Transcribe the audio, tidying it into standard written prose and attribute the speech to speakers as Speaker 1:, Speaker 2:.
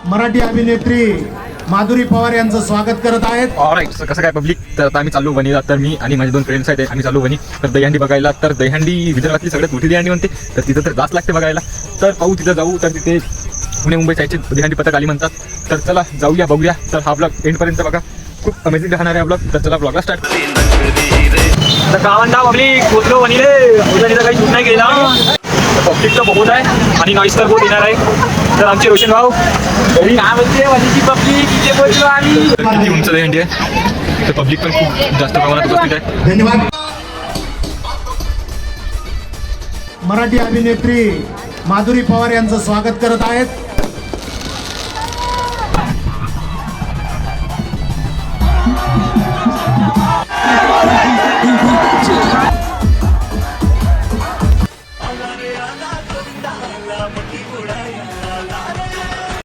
Speaker 1: मराठी अभिनेत्री माधुरी पवार यांचं स्वागत करत आहेत।
Speaker 2: ऑलराईट, कसं काय पब्लिक, तर आता आम्ही चाललो वणीला। तर मी आणि माझे 2 फ्रेंड्स आहेत, आम्ही चाललो वणी तर दहीहंडी बघायला। तर दहीहंडी विदर्भातली सगळ्यात मोठी दहीहंडी म्हणते, तर तिथं तर जास्त लागते बघायला। तर पाहू, तिथं जाऊ। तर तिथे पुणे मुंबई साईडचे दहीहंडी पथक आली म्हणतात। तर चला जाऊया, बघूया। तर हा ब्लॉग एंडपर्यंत बघा, खूप अमेझिंग राहणार आहे ब्लॉग। तर चला ब्लॉगला स्टार्ट। तर गावांना पब्लिक पोचलो वणीले, तिथं काही शूट नाही केला। पब्लिक तर बहुत आहे आणि नॉईस तर बहुत येणार आहे। तर आमचे रोशन भाऊ पब्लिक इथे पोहोचलो आम्ही। किती उंच दहीहंडी आहे, तर पब्लिक पण खूप जास्त प्रमाणात उपस्थित आहे।
Speaker 1: धन्यवाद। मराठी अभिनेत्री माधुरी पवार यांचं स्वागत करत आहेत।